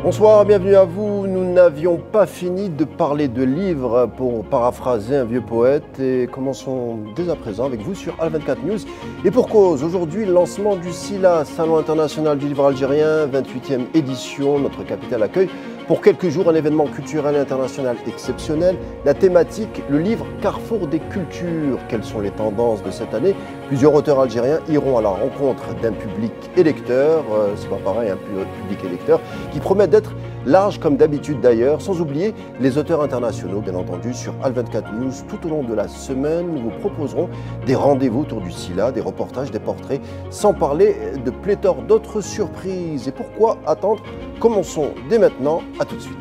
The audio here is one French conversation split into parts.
Bonsoir, bienvenue à vous. Nous n'avions pas fini de parler de livres pour paraphraser un vieux poète et commençons dès à présent avec vous sur Al24 News. Et pour cause, aujourd'hui, le lancement du SILA, Salon international du livre algérien, 28e édition. Notre capitale accueille pour quelques jours un événement culturel et international exceptionnel. La thématique, le livre Carrefour des cultures. Quelles sont les tendances de cette année? Plusieurs auteurs algériens iront à la rencontre d'un public électeur, c'est pas pareil, un public électeur, qui promet d'être large comme d'habitude d'ailleurs, sans oublier les auteurs internationaux, bien entendu, sur Al24 News. Tout au long de la semaine, nous vous proposerons des rendez-vous autour du SILA, des reportages, des portraits, sans parler de pléthore d'autres surprises. Et pourquoi attendre? Commençons dès maintenant, à tout de suite.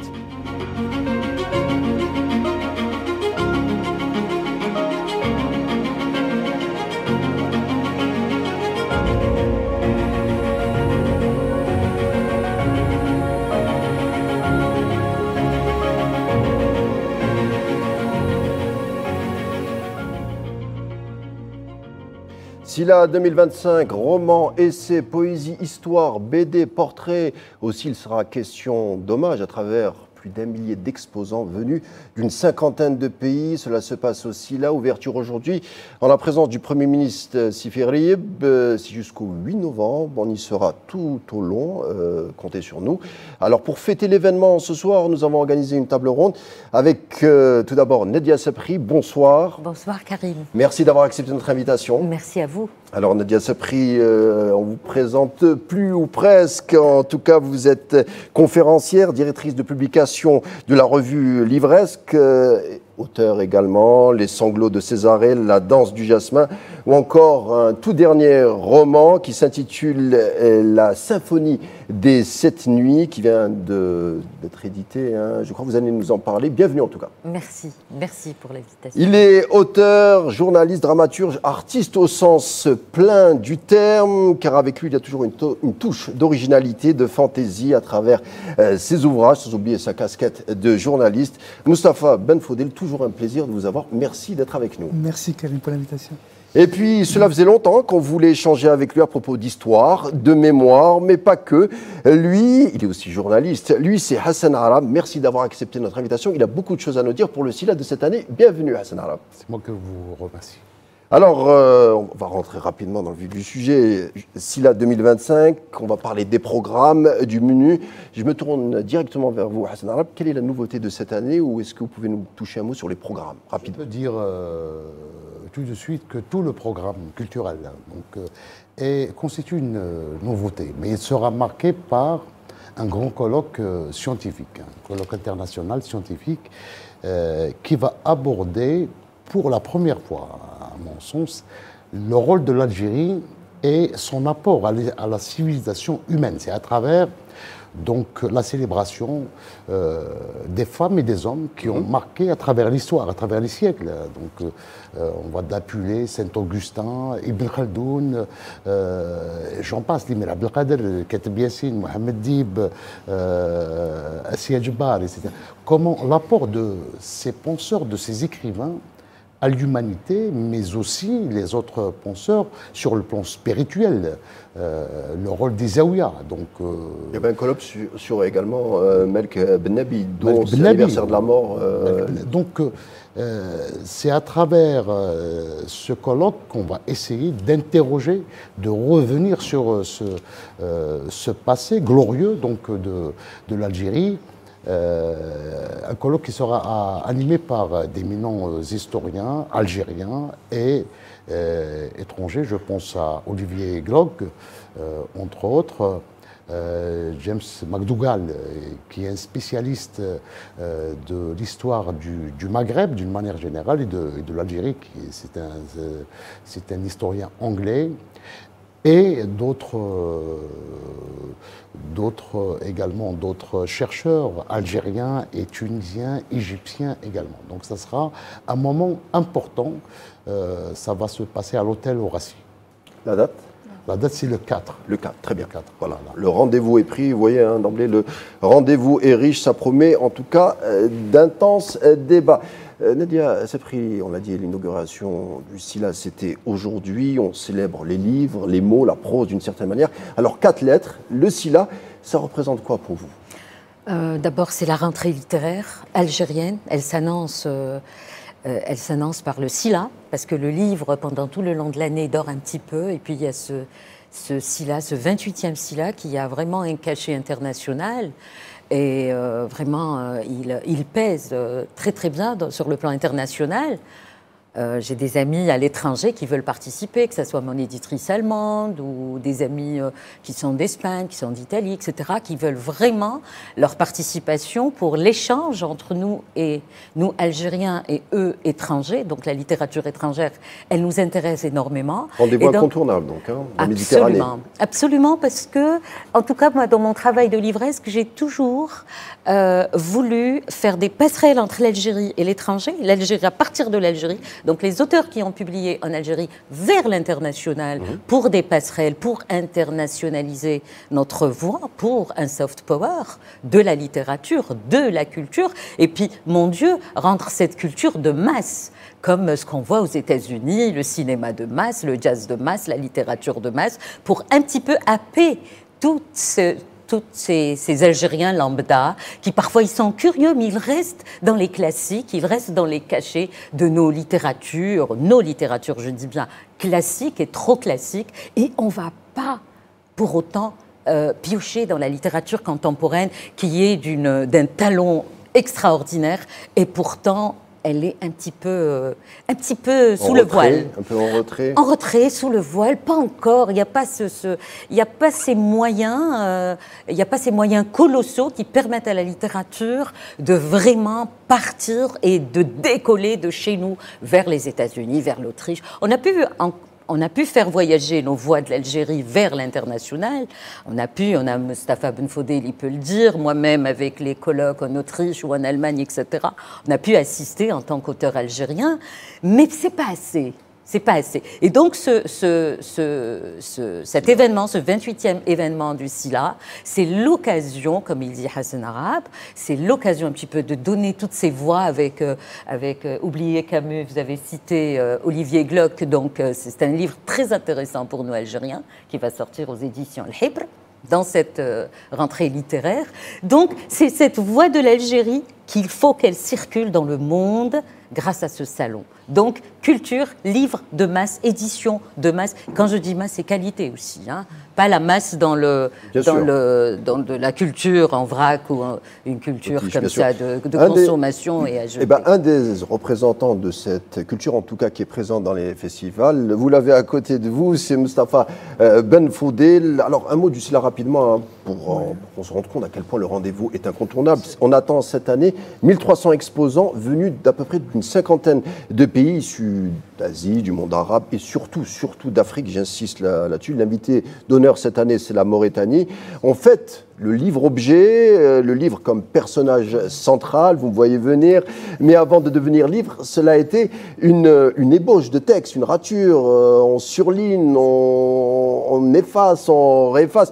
SILA 2025, romans, essais, poésie, histoire, BD, portraits. Aussi, il sera question d'hommage à travers plus d'1 millier d'exposants venus d'une 50aine de pays. Cela se passe au SILA, ouverture aujourd'hui en la présence du Premier ministre Sifi Rib. C'est jusqu'au 8 novembre, on y sera tout au long, comptez sur nous. Alors pour fêter l'événement ce soir, nous avons organisé une table ronde avec tout d'abord Nadia Sapri, bonsoir. Bonsoir Karim. Merci d'avoir accepté notre invitation. Merci à vous. Alors Nadia Sapri, on vous présente plus ou presque, en tout cas vous êtes conférencière, directrice de publication de la revue Livresque, auteur également, Les sanglots de Césarée, La danse du jasmin, ou encore un tout dernier roman qui s'intitule La symphonie des 7 nuits, qui vient d'être édité, hein. Je crois que vous allez nous en parler. Bienvenue en tout cas. Merci, merci pour l'invitation. Il est auteur, journaliste, dramaturge, artiste au sens plein du terme, car avec lui il y a toujours une touche d'originalité, de fantaisie à travers ses ouvrages, sans oublier sa casquette de journaliste. Moustapha Benfodel, toujours un plaisir de vous avoir. Merci d'être avec nous. Merci Karim pour l'invitation. Et puis, cela faisait longtemps qu'on voulait échanger avec lui à propos d'histoire, de mémoire, mais pas que. Lui, il est aussi journaliste. Lui, c'est Hassan Arab. Merci d'avoir accepté notre invitation. Il a beaucoup de choses à nous dire pour le SILA de cette année. Bienvenue, Hassan Arab. C'est moi que vous remercie. Alors, on va rentrer rapidement dans le vif du sujet. SILA 2025, on va parler des programmes, du menu. Je me tourne directement vers vous, Hassan Arab. Quelle est la nouveauté de cette année, ou est-ce que vous pouvez nous toucher un mot sur les programmes, rapidement? Je peux dire tout de suite que tout le programme culturel constitue une nouveauté, mais il sera marqué par un grand colloque scientifique, un colloque international scientifique qui va aborder pour la première fois, à mon sens, le rôle de l'Algérie et son apport à la civilisation humaine. C'est à travers donc la célébration des femmes et des hommes qui ont marqué à travers l'histoire, à travers les siècles. Donc on va d'Apulé, Saint-Augustin, Ibn Khaldoun, j'en passe, Limir Abdelkader, Katib Yassine, Mohamed Dib, Assia Djebbar, etc. Comment l'apport de ces penseurs, de ces écrivains à l'humanité, mais aussi les autres penseurs sur le plan spirituel, le rôle des Zaouïas. Donc, il y avait un colloque sur également Melk Ben Nabi, dont c'est l'anniversaire de la mort. Donc, c'est à travers ce colloque qu'on va essayer d'interroger, de revenir sur ce passé glorieux donc, de l'Algérie. Un colloque qui sera animé par d'éminents historiens algériens et étrangers. Je pense à Olivier Glog, entre autres, James McDougall, qui est un spécialiste de l'histoire du Maghreb d'une manière générale et de l'Algérie. C'est un historien anglais. Et également d'autres chercheurs algériens et tunisiens, égyptiens également. Donc ça sera un moment important. Ça va se passer à l'hôtel Horaci. La date? La date, c'est le 4. Le 4, très bien. 4. Voilà. Le rendez-vous est pris, vous voyez, hein, d'emblée, le rendez-vous est riche, ça promet en tout cas d'intenses débats. Nadia Sapri, on l'a dit, l'inauguration du SILA, c'était aujourd'hui. On célèbre les livres, les mots, la prose d'une certaine manière. Alors, 4 lettres, le SILA, ça représente quoi pour vous ? D'abord, c'est la rentrée littéraire algérienne. Elle s'annonce par le Sila, parce que le livre, pendant tout le long de l'année, dort un petit peu. Et puis, il y a ce Sila, ce 28e Sila, qui a vraiment un cachet international. Et vraiment, il pèse très, très bien sur le plan international. J'ai des amis à l'étranger qui veulent participer, que ce soit mon éditrice allemande ou des amis qui sont d'Espagne, qui sont d'Italie, etc., qui veulent vraiment leur participation pour l'échange entre nous Algériens et eux, étrangers. Donc la littérature étrangère, elle nous intéresse énormément. Rendez-vous incontournable, donc, hein, en Méditerranée. Absolument, absolument, parce que, en tout cas, moi, dans mon travail de livresque, j'ai toujours voulu faire des passerelles entre l'Algérie et l'étranger, l'Algérie à partir de l'Algérie. Donc les auteurs qui ont publié en Algérie vers l'international pour des passerelles, pour internationaliser notre voix, pour un soft power de la littérature, de la culture, et puis, mon Dieu, rendre cette culture de masse, comme ce qu'on voit aux États-Unis, le cinéma de masse, le jazz de masse, la littérature de masse, pour un petit peu happer tous ces Algériens lambda, qui parfois ils sont curieux, mais ils restent dans les classiques, ils restent dans les cachets de nos littératures, je dis bien classiques et trop classiques, et on ne va pas pour autant piocher dans la littérature contemporaine qui est d'un talent extraordinaire, et pourtant elle est un petit peu sous le voile. Un peu en retrait. En retrait, sous le voile, pas encore. Il n'y a pas ces moyens, il n'y a pas ces moyens colossaux qui permettent à la littérature de vraiment partir et de décoller de chez nous vers les États-Unis, vers l'Autriche. On a pu faire voyager nos voix de l'Algérie vers l'international. On a Mustapha Ben Fodel, il peut le dire, moi-même avec les colloques en Autriche ou en Allemagne, etc. On a pu assister en tant qu'auteur algérien, mais c'est pas assez. C'est pas assez. Et donc, cet événement, ce 28e événement du Sila, c'est l'occasion, comme il dit Hassan Arab, c'est l'occasion un petit peu de donner toutes ces voix avec oubliez Camus, vous avez cité Olivier Gluck, donc c'est un livre très intéressant pour nous Algériens, qui va sortir aux éditions Al-Hibr, dans cette rentrée littéraire. Donc, c'est cette voix de l'Algérie qu'il faut qu'elle circule dans le monde grâce à ce salon. Donc, culture, livre de masse, édition de masse. Quand je dis masse, c'est qualité aussi, hein. Pas la masse dans la culture en vrac ou une culture comme ça de consommation et à jeter. Un des représentants de cette culture, en tout cas, qui est présent dans les festivals, vous l'avez à côté de vous, c'est Mustapha Ben Fodel. Alors, un mot du Sila rapidement, hein, pour qu'on se rende compte à quel point le rendez-vous est incontournable. On attend cette année 1300 exposants venus d'à peu près d'une cinquantaine de pays issus d'Asie, du monde arabe et surtout d'Afrique, j'insiste là-dessus. L'invité d'honneur cette année, c'est la Mauritanie. En fait, le livre-objet, le livre comme personnage central, vous me voyez venir, mais avant de devenir livre, cela a été une ébauche de texte, une rature, on surligne, on efface, on réefface.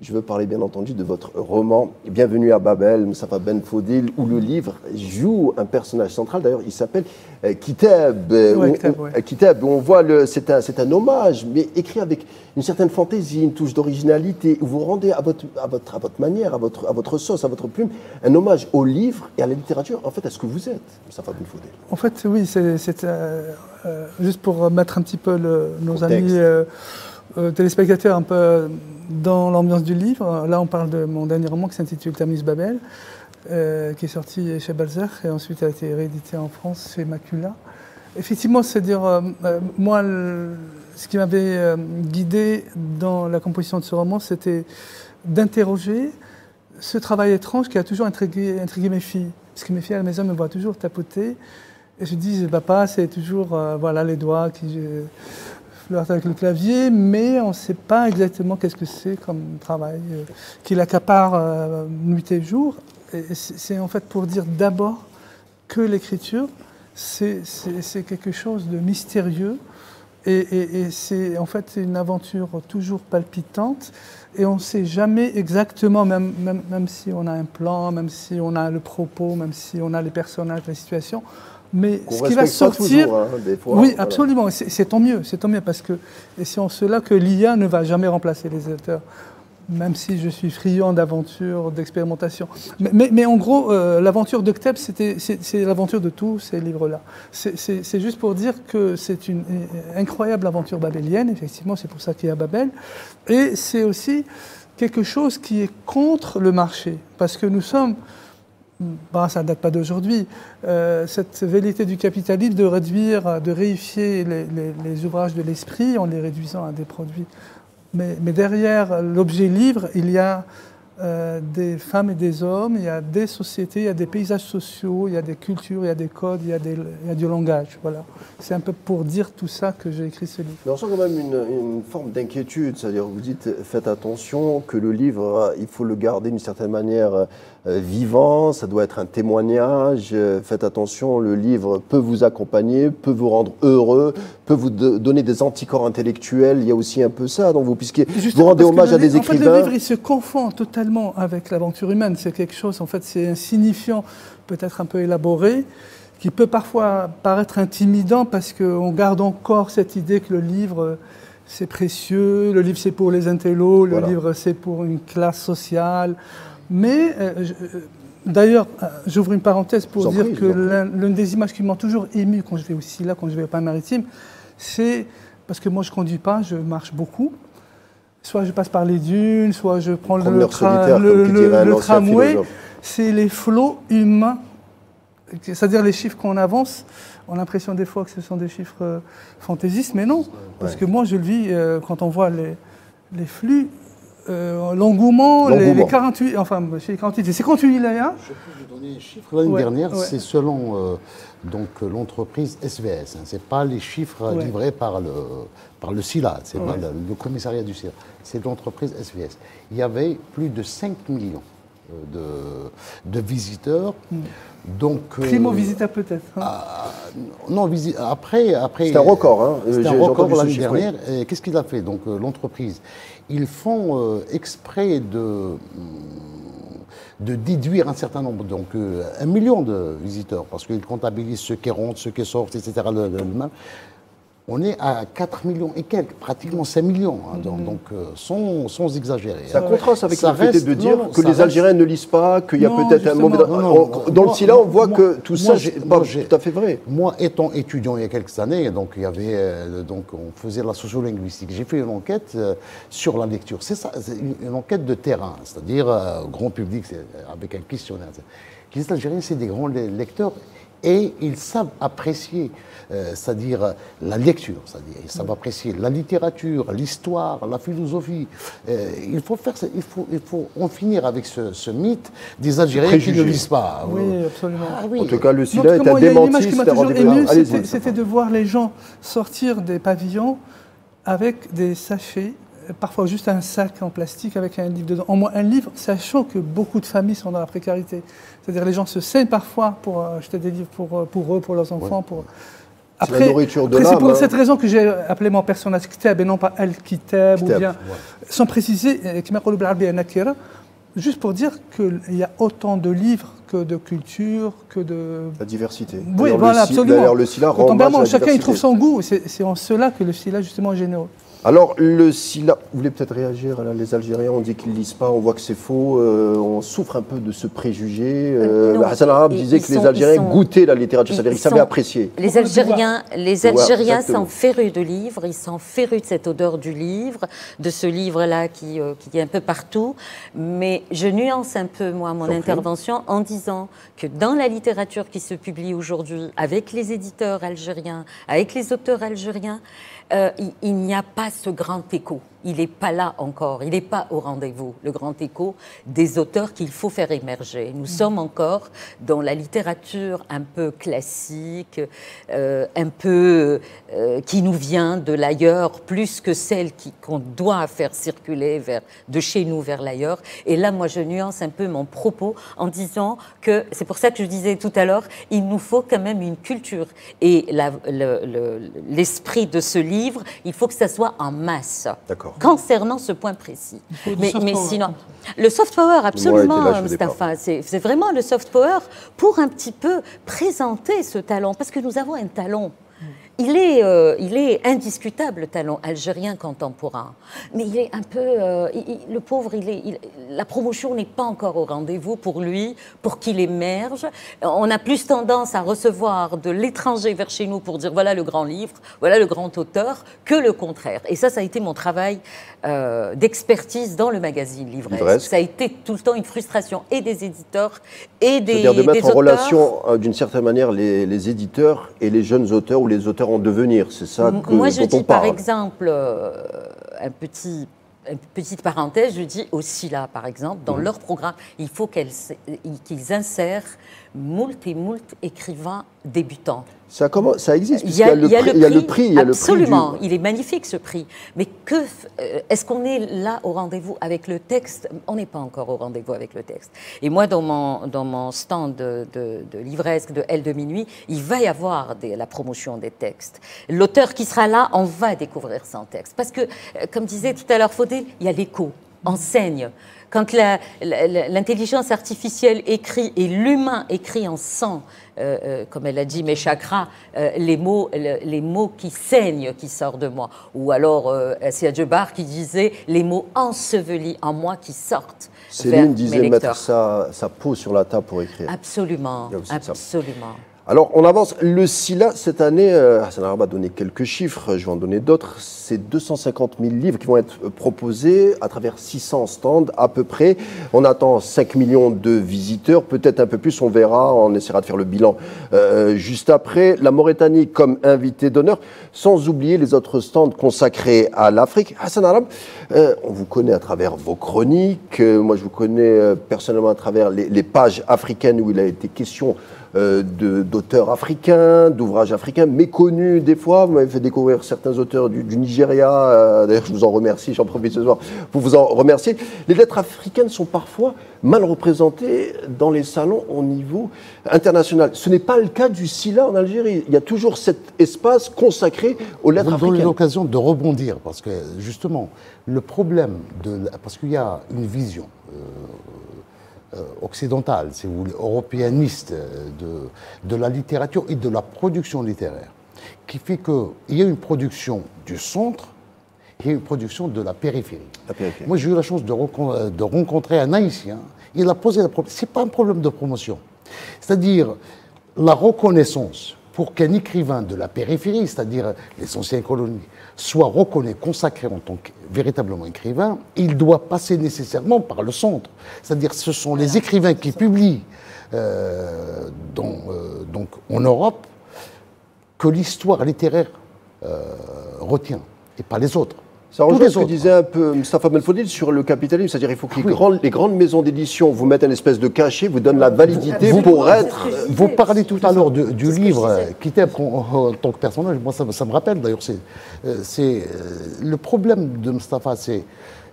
Je veux parler bien entendu de votre roman « Bienvenue à Babel », Mustapha Ben Fodel, où le livre joue un personnage central. D'ailleurs, il s'appelle Kitab. Kitab, on voit, c'est un hommage, mais écrit avec une certaine fantaisie, une touche d'originalité, où vous rendez à votre manière, à votre sauce, à votre plume, un hommage au livre et à la littérature, en fait, à ce que vous êtes, Mustapha Ben Fodel. En fait, oui, c'est juste pour mettre un petit peu nos amis téléspectateurs un peu dans l'ambiance du livre. Là, on parle de mon dernier roman qui s'intitule Terminus Babel, qui est sorti chez Balzac et ensuite a été réédité en France chez Macula. Effectivement, c'est-à-dire, moi, ce qui m'avait guidé dans la composition de ce roman, c'était d'interroger ce travail étrange qui a toujours intrigué mes filles. Parce que mes filles à la maison me voient toujours tapoter. Et je dis, papa, c'est toujours voilà, les doigts qui flirtent avec le clavier, mais on ne sait pas exactement qu'est-ce que c'est comme travail qui l'accapare nuit et jour. Et c'est en fait pour dire d'abord que l'écriture, c'est quelque chose de mystérieux et c'est en fait une aventure toujours palpitante et on ne sait jamais exactement, même si on a un plan, même si on a le propos, même si on a les personnages, la situation, mais ce qui va sortir, toujours, hein, des fois, oui, voilà. absolument, c'est tant mieux parce que et c'est en cela que l'IA ne va jamais remplacer les auteurs. même si je suis friand d'aventure, d'expérimentation. Mais en gros, l'aventure de Kteb, c'est l'aventure de tous ces livres-là. C'est juste pour dire que c'est une incroyable aventure babélienne, effectivement, c'est pour ça qu'il y a Babel. Et c'est aussi quelque chose qui est contre le marché, parce que nous sommes... ça ne date pas d'aujourd'hui, cette velléité du capitalisme de réduire, de réifier les ouvrages de l'esprit en les réduisant à des produits. Mais derrière l'objet livre, il y a des femmes et des hommes, il y a des sociétés, il y a des paysages sociaux, il y a des cultures, il y a des codes, il y a du langage. Voilà. C'est un peu pour dire tout ça que j'ai écrit ce livre. Mais on sent quand même une forme d'inquiétude, c'est-à-dire que vous dites faites attention, que le livre, il faut le garder d'une certaine manière vivant, ça doit être un témoignage, faites attention, le livre peut vous accompagner, peut vous rendre heureux, peut vous donner des anticorps intellectuels, il y a aussi un peu ça dans vous, puisque vous rendez hommage à des écrivains. En fait, le livre, il se confond totalement avec l'aventure humaine, c'est quelque chose, en fait, c'est un signifiant peut-être un peu élaboré, qui peut parfois paraître intimidant parce qu'on garde encore cette idée que le livre, c'est précieux, le livre c'est pour les intellos, le livre c'est pour une classe sociale. Mais d'ailleurs, j'ouvre une parenthèse pour dire que l'une des images qui m'ont toujours ému quand je vais aussi là, quand je vais au Pas-Maritime, c'est parce que moi je ne conduis pas, je marche beaucoup. Soit je passe par les dunes, soit je prends le tramway. C'est les flots humains, c'est-à-dire les chiffres qu'on avance. On a l'impression des fois que ce sont des chiffres fantaisistes, mais non. Parce que moi je le vis quand on voit les flux. L'engouement, les 48, enfin, chez les 48, les 58 là. Je peux vous donner un chiffre. L'année dernière, c'est selon l'entreprise SVS. Ce n'est pas les chiffres livrés par le SILA, c'est pas le commissariat du SILA. C'est l'entreprise SVS. Il y avait plus de 5 millions de visiteurs. Donc, primo-visiteurs peut-être. Non, après. C'est un record. Hein. C'est un record l'année dernière. Qu'est-ce qu'il a fait? Donc l'entreprise, ils font exprès de déduire un certain nombre, donc 1 million de visiteurs, parce qu'ils comptabilisent ceux qui rentrent, ceux qui sortent, etc. On est à 4 millions et quelques, pratiquement 5 millions, hein, donc sans exagérer. Ça contraste avec le fait de dire que les Algériens ne lisent pas, qu'il y a peut-être un mauvais... Dans le SILA, on voit que tout ça, c'est pas tout à fait vrai. Moi, étant étudiant il y a quelques années, donc, il y avait, on faisait la sociolinguistique. J'ai fait une enquête sur la lecture. C'est ça, c'est une enquête de terrain, c'est-à-dire grand public, avec un questionnaire. Les Algériens, c'est des grands lecteurs. Et ils savent apprécier, c'est-à-dire la lecture, c'est-à-dire ils savent apprécier la littérature, l'histoire, la philosophie. Il faut en finir avec ce mythe des Algériens qui ne lisent pas. Oui, absolument. En tout cas, le SILA est un démenti. C'était de voir les gens sortir des pavillons avec des sachets, parfois juste un sac en plastique avec un livre dedans. Au moins un livre, sachant que beaucoup de familles sont dans la précarité. C'est-à-dire les gens se saignent parfois pour acheter des livres pour eux, pour leurs enfants. Après, la nourriture de l'âme. C'est pour cette raison que j'ai appelé mon personnage Kteb et non pas Al-Kitab, ou bien, sans préciser, juste pour dire qu'il y a autant de livres que de culture, que de... La diversité. Oui, voilà, absolument. D'ailleurs, le SILA rend hommage à la chacun diversité. y trouve son goût. C'est en cela que le SILA, justement, est généreux. Alors, le SILA, vous voulez peut-être réagir? Les Algériens, on dit qu'ils ne lisent pas, on voit que c'est faux, on souffre un peu de ce préjugé. Hassan Arabe disait que les Algériens goûtaient la littérature, c'est-à-dire qu'ils savaient apprécier. Les Algériens sont férus de livres, ils sont férus de cette odeur du livre, de ce livre-là qui est un peu partout. Mais je nuance un peu, moi, mon intervention en disant que dans la littérature qui se publie aujourd'hui, avec les éditeurs algériens, avec les auteurs algériens, il n'y a pas ce grand écho. Il n'est pas là encore, il n'est pas au rendez-vous, le grand écho des auteurs qu'il faut faire émerger. Nous sommes encore dans la littérature un peu classique, un peu qui nous vient de l'ailleurs, plus que celle qu'on doit faire circuler de chez nous vers l'ailleurs. Et là, moi, je nuance un peu mon propos en disant que, c'est pour ça que je disais tout à l'heure, il nous faut quand même une culture. Et l'esprit de ce livre, il faut que ça soit en masse. D'accord. Concernant ce point précis. Mais sinon, le soft power, absolument, Mustapha, c'est vraiment le soft power pour un petit peu présenter ce talent, parce que nous avons un talent. il est indiscutable, le talent algérien contemporain. Mais il est un peu... le pauvre, la promotion n'est pas encore au rendez-vous pour lui, pour qu'il émerge. On a plus tendance à recevoir de l'étranger vers chez nous pour dire voilà le grand livre, voilà le grand auteur, que le contraire. Et ça a été mon travail d'expertise dans le magazine Livresque. Ça a été tout le temps une frustration et des éditeurs et des auteurs. C'est-à-dire de mettre en relation, d'une certaine manière, les éditeurs et les jeunes auteurs ou les auteurs en devenir. C'est ça que moi, je dont dis on parle. par exemple, une petite parenthèse, je dis au SILA, par exemple, dans leur programme, il faut qu'ils insèrent moult écrivains débutants. Ça existe, puisqu'il y a le prix. Absolument, il est magnifique ce prix. Mais est-ce qu'on est là au rendez-vous avec le texte? On n'est pas encore au rendez-vous avec le texte. Et moi, dans mon stand de livresque de L de minuit, il va y avoir la promotion des textes. L'auteur qui sera là, on va découvrir son texte. Parce que, comme disait tout à l'heure Faudel, il y a l'écho, enseigne. Quand l'intelligence artificielle écrit et l'humain écrit en sang, comme elle a dit, mes chakras, les mots qui saignent, qui sortent de moi. Ou alors, Assia Djebar qui disait les mots ensevelis en moi qui sortent. Céline disait mettre sa peau sur la table pour écrire. Absolument, absolument. Alors, on avance. Le SILA, cette année, Hassan Arab a donné quelques chiffres, je vais en donner d'autres. C'est 250 000 livres qui vont être proposés à travers 600 stands à peu près. On attend 5 millions de visiteurs, peut-être un peu plus, on verra, on essaiera de faire le bilan juste après. La Mauritanie comme invité d'honneur, sans oublier les autres stands consacrés à l'Afrique. Hassan Arab, on vous connaît à travers vos chroniques, moi je vous connais personnellement à travers les pages africaines où il a été question d'auteurs africains, d'ouvrages africains, méconnus des fois. Vous m'avez fait découvrir certains auteurs du Nigeria. D'ailleurs, je vous en remercie, j'en profite ce soir pour vous en remercier. Les lettres africaines sont parfois mal représentées dans les salons au niveau international. Ce n'est pas le cas du SILA en Algérie. Il y a toujours cet espace consacré aux lettres africaines. Vous avez l'occasion de rebondir, parce que justement, le problème, parce qu'il y a une vision occidentale, si vous voulez, européaniste de la littérature et de la production littéraire, qui fait qu'il y a une production du centre et une production de la périphérie. Moi, j'ai eu la chance de rencontrer un Haïtien. Il a posé le problème. Ce n'est pas un problème de promotion. C'est-à-dire la reconnaissance pour qu'un écrivain de la périphérie, c'est-à-dire les anciennes colonies, soit reconnu, consacré en tant que véritablement écrivain, il doit passer nécessairement par le centre. C'est-à-dire ce sont les écrivains qui publient donc en Europe que l'histoire littéraire retient, et pas les autres. Ça rejoint ce que disait un peu Mustapha Belfodil sur le capitalisme, c'est-à-dire il faut que les grandes maisons d'édition vous mettent une espèce de cachet, vous donnent la validité pour être... Vous parlez tout à l'heure du livre qui était en tant que personnage, moi ça me rappelle d'ailleurs, le problème de Mustapha,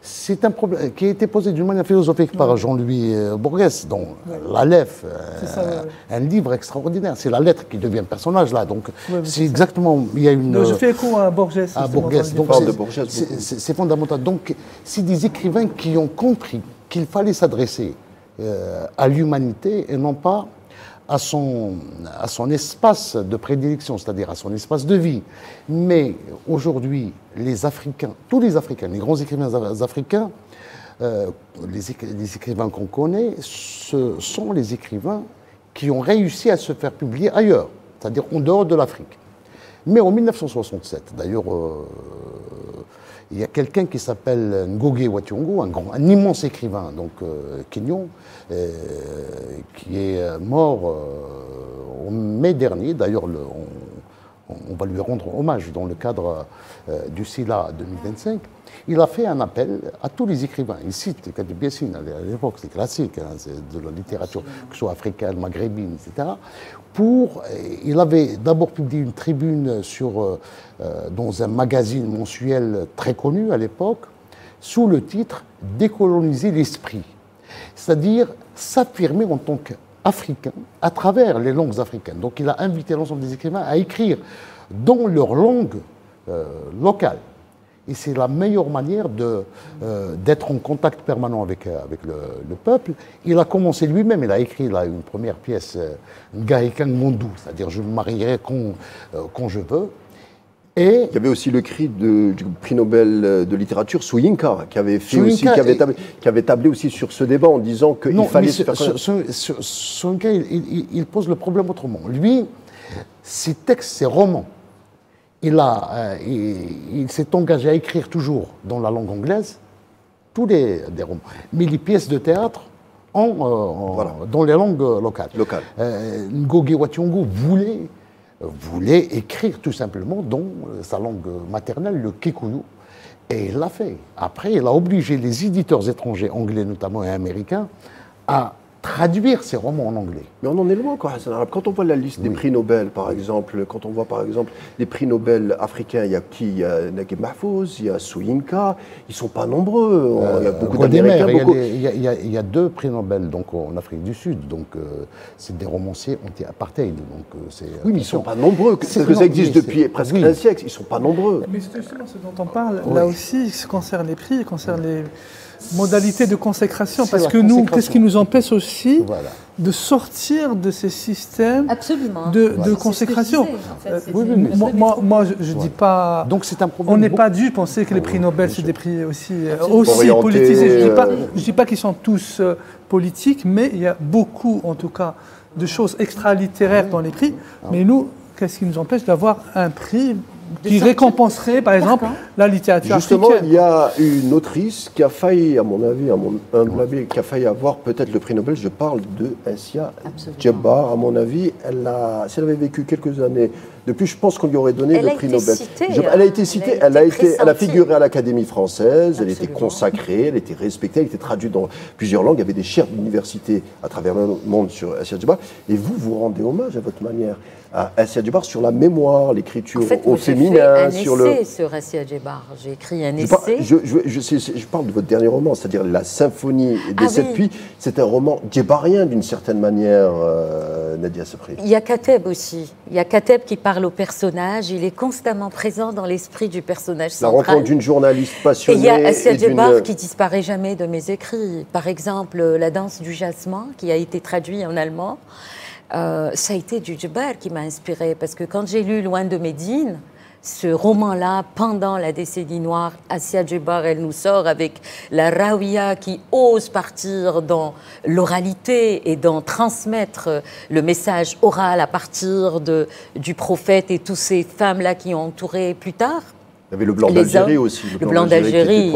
c'est un problème qui a été posé d'une manière philosophique par Jean-Louis Borges, dans l'Aleph, un livre extraordinaire. C'est la lettre qui devient personnage là. Donc c'est exactement. Il y a une. Je fais écho à Borges. À Borges. Donc c'est fondamental. Donc c'est des écrivains qui ont compris qu'il fallait s'adresser à l'humanité et non pas à son espace de prédilection, c'est-à-dire à son espace de vie. Mais aujourd'hui, les Africains, tous les Africains, les grands écrivains africains, les écrivains qu'on connaît, ce sont les écrivains qui ont réussi à se faire publier ailleurs, c'est-à-dire en dehors de l'Afrique. Mais en 1967, d'ailleurs, il y a quelqu'un qui s'appelle Ngugi wa Thiong'o, un immense écrivain, donc kenyan, qui est mort en mai dernier. D'ailleurs, on va lui rendre hommage dans le cadre du SILA 2025. Il a fait un appel à tous les écrivains. Il cite Kadib Yassine, à l'époque, c'est classique, hein, c'est de la littérature, que ce soit africaine, maghrébine, etc. Il avait d'abord publié une tribune dans un magazine mensuel très connu à l'époque, sous le titre « Décoloniser l'esprit », c'est-à-dire s'affirmer en tant qu'Africain à travers les langues africaines. Donc il a invité l'ensemble des écrivains à écrire dans leur langue locale. Et c'est la meilleure manière d'être en contact permanent avec le peuple. Il a commencé lui-même, il a écrit là, une première pièce, Ngaïkan Mondou, c'est-à-dire je me marierai quand je veux. Et il y avait aussi le cri du prix Nobel de littérature, Soyinka, qui avait fait aussi, qui avait tablé aussi sur ce débat en disant qu'il fallait se faire connaître. Soyinka, il pose le problème autrement. Lui, ses textes, ses romans, il s'est engagé à écrire toujours dans la langue anglaise, tous des romans, mais les pièces de théâtre dans les langues locales. Ngugi wa Thiong'o voulait écrire tout simplement dans sa langue maternelle, le Kikuyu, et il l'a fait. Après, il a obligé les éditeurs étrangers, anglais notamment et américains, à traduire ses romans en anglais. Mais on en est loin encore, Hassan Arab. Quand on voit la liste des prix Nobel, par exemple, quand on voit par exemple les prix Nobel africains, il y a qui? Il y a Naguib Mahfouz, il y a Soyinka, ils ne sont pas nombreux. Il y a beaucoup d'Américains. Il y a 2 prix Nobel donc, en Afrique du Sud, donc c'est des romanciers anti-apartheid. Oui, mais ils ne sont pas nombreux, parce que ça existe depuis presque un siècle, ils ne sont pas nombreux. Mais justement, ce dont on parle, là aussi, ce concerne les prix, concerne les modalités de consécration, parce que nous, qu'est-ce qui nous empêche aussi de sortir de ces systèmes de consécration? Moi, je ne dis pas... Donc c'est un problème. On n'est pas dû penser que les prix Nobel, c'est des prix aussi politisés. Je ne dis pas qu'ils sont tous politiques, mais il y a beaucoup, en tout cas, de choses extra-littéraires dans les prix. Mais nous, qu'est-ce qui nous empêche d'avoir un prix qui récompenserait, par exemple, la littérature Justement, africaine? il y a une autrice qui a failli, à mon avis, qui a failli avoir peut-être le prix Nobel. Je parle de Assia Djebar. À mon avis, si elle avait vécu quelques années depuis, je pense qu'on lui aurait donné le prix Nobel. Elle a été citée, elle a figuré à l'Académie française, elle était consacrée, elle était respectée, elle était traduite dans plusieurs langues. Il y avait des chaires d'université à travers le monde sur Assia Djebar. Et vous rendez hommage à votre manière à Assia Djebar sur la mémoire, l'écriture au féminin. J'ai fait un essai sur Assia Djebar. J'ai écrit un essai. Je parle de votre dernier roman, c'est-à-dire La Symphonie des Sept Puits. C'est un roman djebarien d'une certaine manière, Nadia Sapri. Il y a Kateb aussi. Il y a Kateb qui parle au personnage. Il est constamment présent dans l'esprit du personnage central. La rencontre d'une journaliste passionnée. Et il y a Assia Djebar qui disparaît jamais de mes écrits. Par exemple, La danse du jasmin, qui a été traduit en allemand. Ça a été du Djebar qui m'a inspirée, parce que quand j'ai lu Loin de Médine, ce roman-là, pendant la décennie noire, Assia Djebar, elle nous sort avec la Rawiya qui ose partir dans l'oralité et d'en transmettre le message oral à partir du prophète et toutes ces femmes-là qui ont entouré plus tard. Il y avait le blanc d'Algérie aussi. Le blanc d'Algérie,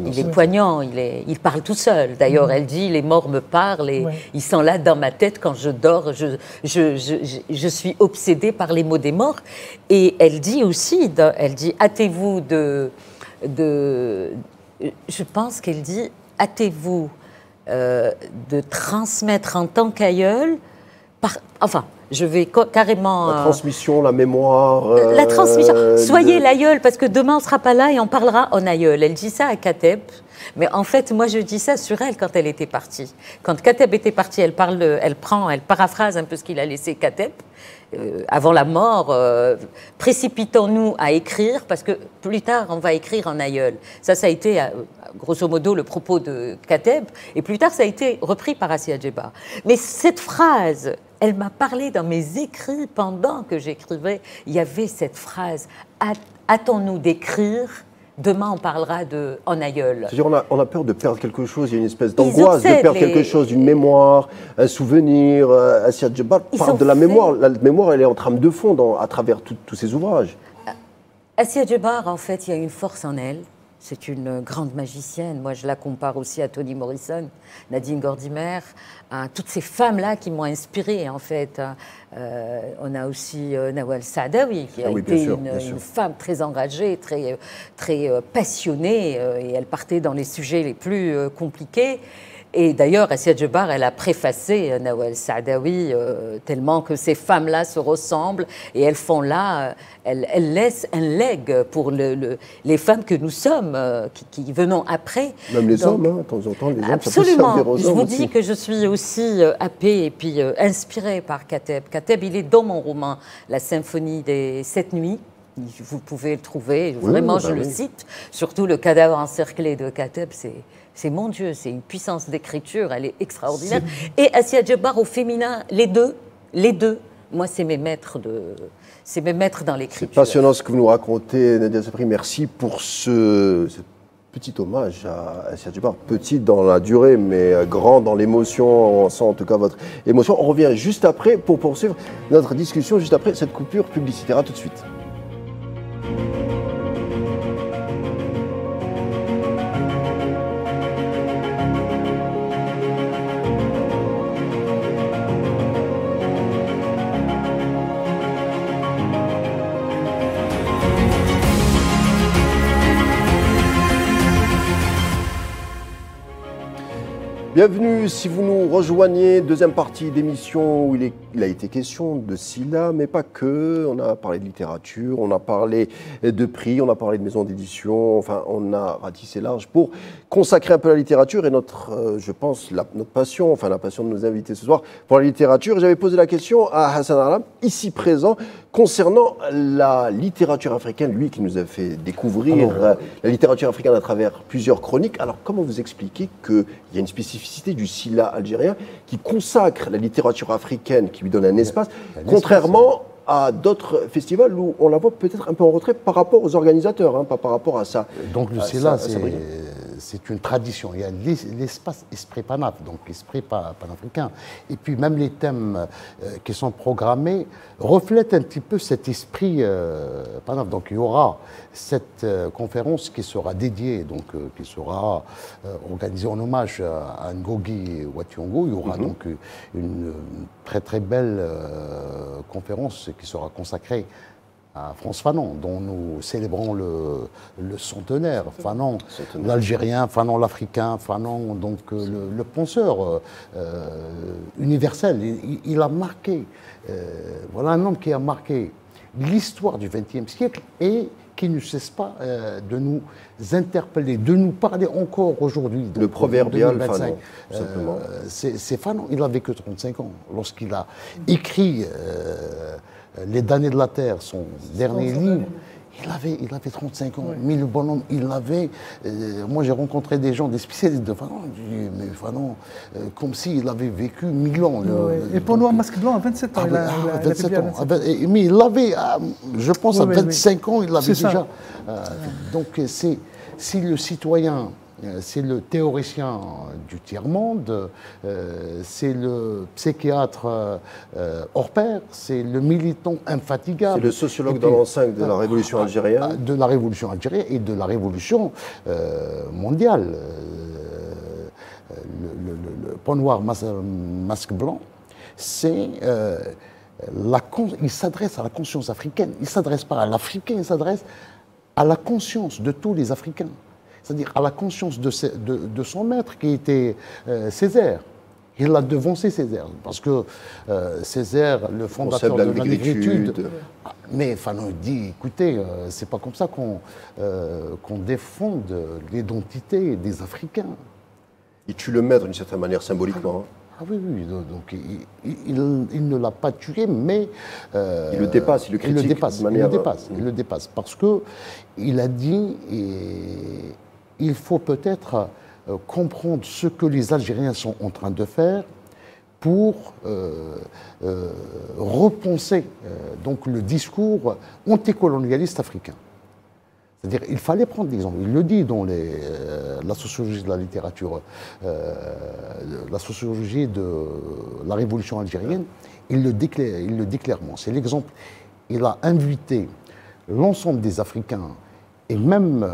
il est poignant, il parle tout seul. D'ailleurs, elle dit, les morts me parlent et ils sont là dans ma tête quand je dors. Je suis obsédée par les mots des morts. Et elle dit aussi, hâtez-vous je pense qu'elle dit, hâtez-vous de transmettre en tant qu'aïeul, je vais carrément... La transmission, la mémoire... la transmission. Soyez l'aïeul, parce que demain, on ne sera pas là et on parlera en aïeul. Elle dit ça à Kateb. Mais en fait, moi, je dis ça sur elle quand elle était partie. Quand Kateb était partie, elle paraphrase un peu ce qu'il a laissé Kateb. Avant la mort, précipitons-nous à écrire, parce que plus tard, on va écrire en aïeul. Ça a été, grosso modo, le propos de Kateb. Et plus tard, ça a été repris par Assia Djebar. Mais cette phrase... Elle m'a parlé dans mes écrits pendant que j'écrivais. Il y avait cette phrase « Hâtons-nous d'écrire, demain on parlera en aïeul ». C'est-à-dire on a peur de perdre quelque chose, il y a une espèce d'angoisse de perdre quelque chose, une mémoire, un souvenir. Assia Djebar parle de la mémoire. La mémoire, elle est en trame de fond à travers tous ses ouvrages. Assia Djebar, en fait, il y a une force en elle. C'est une grande magicienne. Moi, je la compare aussi à Toni Morrison, Nadine Gordimer, à toutes ces femmes-là qui m'ont inspirée, en fait. On a aussi Nawal Saadawi, qui a été une femme très engagée, très passionnée, et elle partait dans les sujets les plus compliqués. Et d'ailleurs, Assia Djebar, elle a préfacé Nawal Saadawi tellement que ces femmes-là se ressemblent et elles font là, elles laissent un legs pour les femmes que nous sommes, qui venons après. Même les hommes, de temps en temps, les hommes, absolument. Ça peut servir aux hommes. Je vous dis que je suis aussi happée et puis inspirée par Kateb. Kateb, il est dans mon roman, La Symphonie des Sept Nuits. Vous pouvez le trouver, vraiment, je le cite. Surtout le cadavre encerclé de Kateb, c'est mon Dieu, c'est une puissance d'écriture, elle est extraordinaire. Et Assia Djebar au féminin, les deux Moi, c'est mes maîtres dans l'écriture. C'est passionnant ce que vous nous racontez, Nadia Sapri. Merci pour ce petit hommage à Serge Djubar. Petit dans la durée, mais grand dans l'émotion. On sent en tout cas votre émotion. On revient juste après pour poursuivre notre discussion, juste après cette coupure publicitaire. À tout de suite. Bienvenue si vous nous rejoignez, deuxième partie d'émission où il a été question de Silla, mais pas que. On a parlé de littérature, on a parlé de prix, on a parlé de maisons d'édition, enfin on a ratissé large pour consacrer un peu la littérature et notre, je pense, notre passion, enfin la passion de nos invités ce soir pour la littérature. J'avais posé la question à Hassan Alam, ici présent, concernant la littérature africaine, lui qui nous a fait découvrir la littérature africaine à travers plusieurs chroniques. Alors comment vous expliquez qu'il y a une spécificité du Silla algérien qui consacre la littérature africaine, qui lui donne un espace, contrairement à d'autres festivals où on la voit peut-être un peu en retrait par rapport aux organisateurs, hein, pas par rapport à ça. Donc le Silla, c'est une tradition. Il y a l'espace esprit panaf, donc esprit panafricain. Et puis même les thèmes qui sont programmés reflètent un petit peu cet esprit panaf. Donc il y aura cette conférence qui sera dédiée, donc qui sera organisée en hommage à Ngugi wa Thiong'o. Il y aura donc une très très belle conférence qui sera consacrée à Frantz Fanon, dont nous célébrons le centenaire. Fanon, l'Algérien, Fanon l'Africain, Fanon, donc le penseur universel. Il a marqué, voilà un homme qui a marqué l'histoire du XXe siècle et qui ne cesse pas de nous interpeller, de nous parler encore aujourd'hui. Le proverbial Fanon, simplement. C'est Fanon, il n'avait que 35 ans lorsqu'il a écrit Les damnés de la terre, son dernier livre. Il avait 35 ans, mais le bonhomme, il avait... moi, j'ai rencontré des gens, des spécialistes de Fanon, j'ai dit, mais Fanon, comme s'il avait vécu 1000 ans. Et Peau Noire, Masque Blanc, à 27 ans. Il a 27 ans. Mais il l'avait, je pense, à 25 ans, il l'avait déjà. Donc, si le citoyen... C'est le théoricien du tiers-monde, c'est le psychiatre hors pair, c'est le militant infatigable. C'est le sociologue dans l'enceinte de la révolution algérienne. De la révolution algérienne et de la révolution mondiale. Le Peau Noire, Masque Blanc, c'est... il s'adresse à la conscience africaine. Il ne s'adresse pas à l'Africain, il s'adresse à la conscience de tous les Africains. C'est-à-dire à la conscience de son maître qui était Césaire. Il a devancé Césaire, parce que Césaire, le fondateur de la négritude, mais Fanon dit, écoutez, c'est pas comme ça qu'on défonde l'identité des Africains. Il tue le maître d'une certaine manière, symboliquement. Ah oui, donc il ne l'a pas tué, mais... il le dépasse, il le critique il le dépasse, parce qu'il a dit... il faut peut-être comprendre ce que les Algériens sont en train de faire pour repenser donc le discours anticolonialiste africain. C'est-à-dire qu'il fallait prendre l'exemple. Il le dit dans la sociologie de la littérature, la sociologie de la révolution algérienne, il le dit clairement. C'est l'exemple. Il a invité l'ensemble des Africains et même,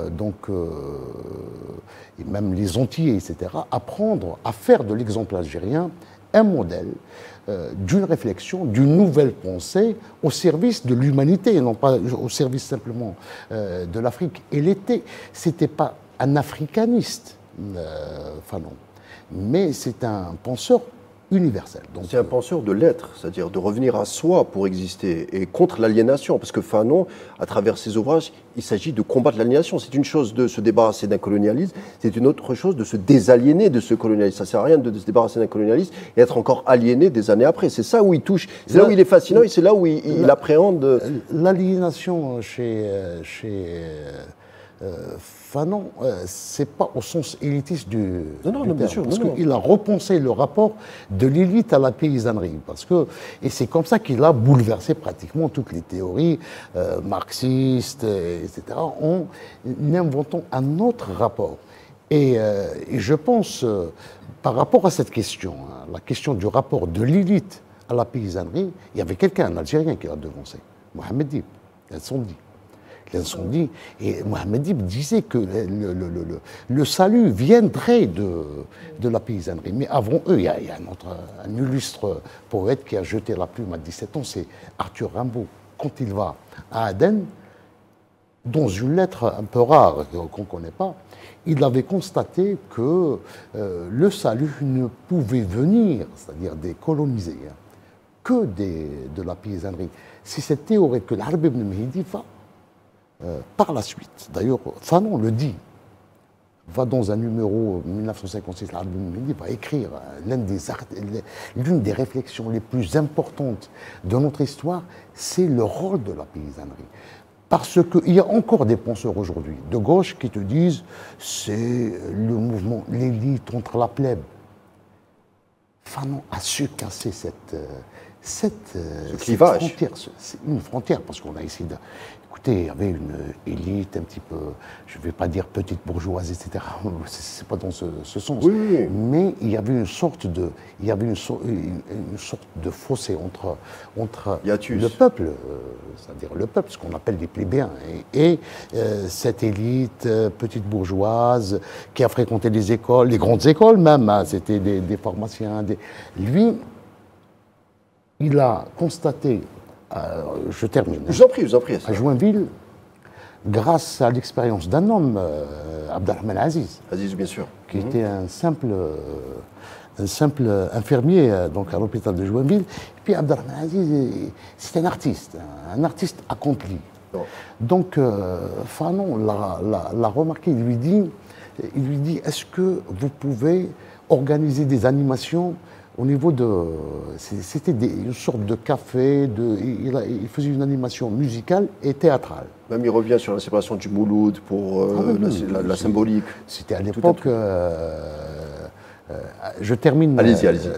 et même les Antillais, etc., à faire de l'exemple algérien un modèle d'une réflexion, d'une nouvelle pensée au service de l'humanité, et non pas au service simplement de l'Afrique. Et c'était pas un africaniste, Fanon, mais c'est un penseur universel. C'est un penseur de l'être, c'est-à-dire de revenir à soi pour exister, et contre l'aliénation, parce que Fanon, à travers ses ouvrages, il s'agit de combattre l'aliénation. C'est une chose de se débarrasser d'un colonialisme, c'est une autre chose de se désaliéner de ce colonialisme. Ça ne sert à rien de se débarrasser d'un colonialisme et être encore aliéné des années après. C'est ça où il touche, c'est là où il est fascinant et c'est là où il appréhende... L'aliénation chez Fanon, c'est pas au sens élitiste du bien terme, sûr, parce qu'il a repensé le rapport de l'élite à la paysannerie, et c'est comme ça qu'il a bouleversé pratiquement toutes les théories marxistes, etc., en inventant un autre rapport. Et je pense, par rapport à cette question, la question du rapport de l'élite à la paysannerie, il y avait quelqu'un, un Algérien, qui l'a devancé, Mohamed Dib, l'incendie. Et Mohamed Dib disait que le salut viendrait de la paysannerie. Mais avant eux, il y a un illustre poète qui a jeté la plume à 17 ans, c'est Arthur Rimbaud. Quand il va à Aden, dans une lettre un peu rare qu'on ne connaît pas, il avait constaté que le salut ne pouvait venir, c'est-à-dire des colonisés, que de la paysannerie. C'est cette théorie que l'Arab ibn Mehdi va par la suite. D'ailleurs, Fanon le dit, va dans un numéro 1956, l'Arab ibn Mehdi va écrire l'une des réflexions les plus importantes de notre histoire, c'est le rôle de la paysannerie. Parce qu'il y a encore des penseurs aujourd'hui de gauche qui te disent c'est le mouvement, l'élite contre la plèbe. Fanon a su casser cette frontière. C'est une frontière, parce qu'on a essayé de... Écoutez, il y avait une élite un petit peu, je ne vais pas dire petite bourgeoise, etc. C'est pas dans ce sens. Oui. Mais il y avait une sorte de fossé entre le peuple, c'est-à-dire le peuple, ce qu'on appelle les plébéiens, et cette élite petite bourgeoise qui a fréquenté les écoles, les grandes écoles même, hein, c'était des pharmaciens. Lui, il a constaté, je termine. Je vous en prie. À Joinville, grâce à l'expérience d'un homme, Abdelrahman Aziz. Aziz, bien sûr. Qui était un simple infirmier donc à l'hôpital de Joinville. Et puis Abdelrahman Aziz, c'est un artiste accompli. Non. Donc Fanon l'a remarqué, il lui dit, est-ce que vous pouvez organiser des animations au niveau de... C'était une sorte de café, il faisait une animation musicale et théâtrale. Même il revient sur la séparation du Mouloud pour la symbolique. C'était à l'époque... je termine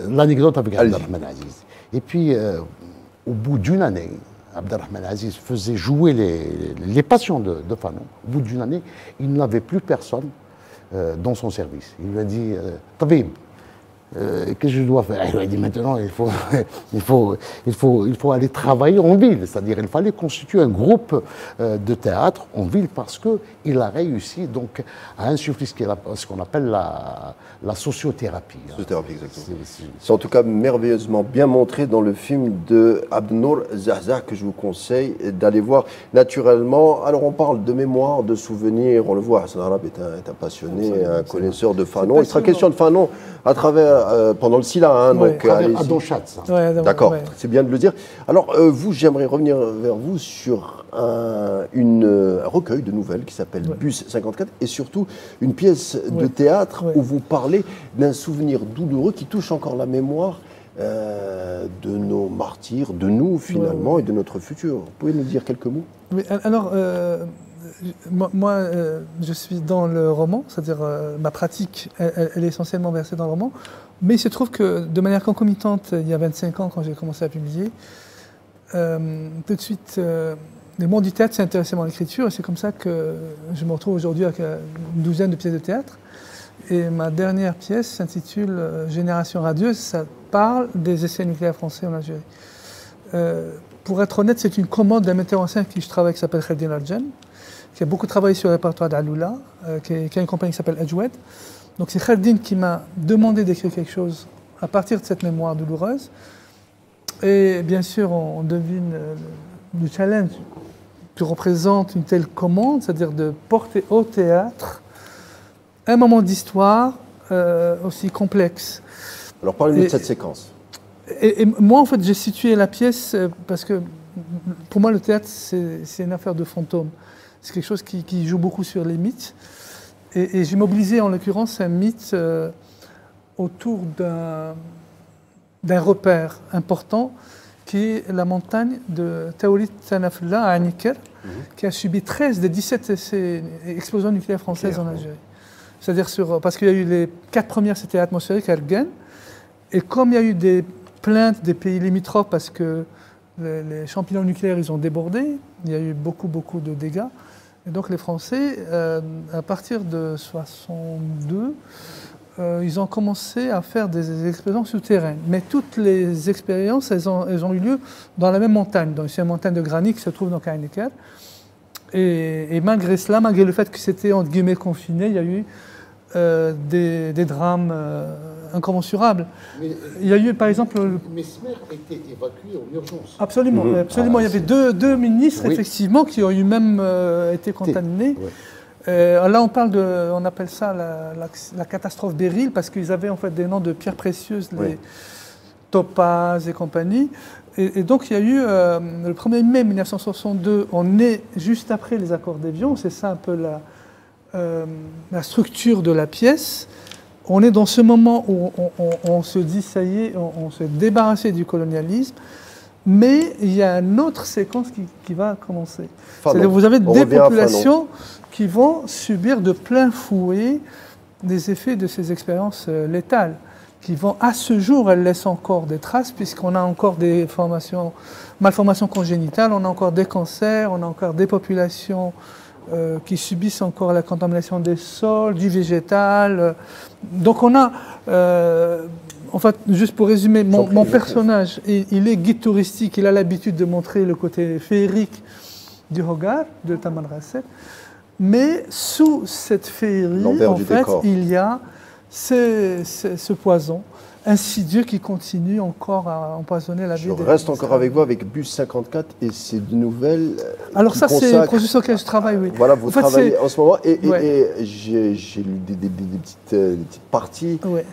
l'anecdote avec Abdelrahman Aziz. Et puis, au bout d'une année, Abdelrahman Aziz faisait jouer les patients de Fanon. Au bout d'une année, il n'avait plus personne dans son service. Il lui a dit « Tabib, qu'est-ce que je dois faire ?» Il lui a dit « Maintenant, il faut aller travailler en ville. » C'est-à-dire il fallait constituer un groupe de théâtre en ville parce qu'il a réussi donc, à insuffler ce qu'on appelle la sociothérapie. Sociothérapie, exactement. C'est en tout cas merveilleusement bien montré dans le film de Abdenour Zahzah que je vous conseille d'aller voir naturellement. Alors on parle de mémoire, de souvenirs, on le voit, Hassan Arab est un passionné, un connaisseur de Fanon. Il sera question de Fanon à travers, pendant le SILA. Hein, donc, Adonchats. D'accord, c'est bien de le dire. Alors vous, j'aimerais revenir vers vous sur un recueil de nouvelles qui s'appelle Bus 54 et surtout une pièce de théâtre où vous parlez d'un souvenir douloureux qui touche encore la mémoire de nos martyrs, de nous finalement et de notre futur. Vous pouvez nous dire quelques mots? Oui, alors, moi, je suis dans le roman, c'est-à-dire ma pratique, elle est essentiellement versée dans le roman, mais il se trouve que de manière concomitante, il y a 25 ans, quand j'ai commencé à publier, tout de suite, le monde du théâtre s'est intéressé à l'écriture et c'est comme ça que je me retrouve aujourd'hui avec une douzaine de pièces de théâtre. Et ma dernière pièce s'intitule Génération radieuse, ça parle des essais nucléaires français en Algérie. Pour être honnête, c'est une commande d'un metteur en scène avec qui je travaille qui s'appelle Khaldin Arjan, qui a beaucoup travaillé sur le répertoire d'Aloula, qui a une compagnie qui s'appelle Ajwad. Donc c'est Khaldin qui m'a demandé d'écrire quelque chose à partir de cette mémoire douloureuse. Et bien sûr, on devine le challenge que représente une telle commande, c'est-à-dire de porter au théâtre un moment d'histoire aussi complexe. Alors parlez-nous de cette séquence. Et moi, en fait, j'ai situé la pièce parce que pour moi, le théâtre, c'est une affaire de fantôme. C'est quelque chose qui joue beaucoup sur les mythes. Et j'ai mobilisé, en l'occurrence, un mythe autour d'un repère important qui est la montagne de Taourit Tanafullah à Aniker, qui a subi 13 des 17 explosions nucléaires françaises en Algérie. C'est-à-dire parce qu'il y a eu les 4 premières, c'était atmosphérique à Ergen, et comme il y a eu des plaintes des pays limitrophes parce que les champignons nucléaires, ils ont débordé, il y a eu beaucoup de dégâts. Et donc les Français, à partir de 62, ils ont commencé à faire des expériences souterraines. Mais toutes les expériences, elles ont eu lieu dans la même montagne. C'est une montagne de granit qui se trouve dans Kainiker. Et malgré cela, malgré le fait que c'était entre guillemets confiné, il y a eu des drames incommensurables. Il y a eu par exemple... Mesmer a été évacué en urgence. Absolument, absolument. Il y avait deux ministres effectivement qui ont eu même été contaminés. Là on appelle ça la catastrophe Beryl parce qu'ils avaient en fait des noms de pierres précieuses, les topazes et compagnie. Et donc il y a eu le 1er mai 1962, on est juste après les accords d'Évian, c'est ça un peu la structure de la pièce. On est dans ce moment où on se dit, ça y est, on s'est débarrassé du colonialisme, mais il y a une autre séquence qui va commencer. C'est-à-dire vous avez des populations qui vont subir de plein fouet des effets de ces expériences létales, qui vont, à ce jour, elles laissent encore des traces, puisqu'on a encore des malformations congénitales, on a encore des cancers, on a encore des populations qui subissent encore la contamination des sols, du végétal. Donc on a, en fait, juste pour résumer, mon personnage, il est guide touristique, il a l'habitude de montrer le côté féerique du Hogar, de Taman Rasset, mais sous cette féerie, en fait, il y a ce poison insidieux qui continue encore à empoisonner la vie. Je reste encore avec vous avec Bus 54 et ces nouvelles. Alors ça, c'est le processus auquel je travaille, oui. Voilà, vous travaillez en ce moment et j'ai lu des petites parties. Ouais.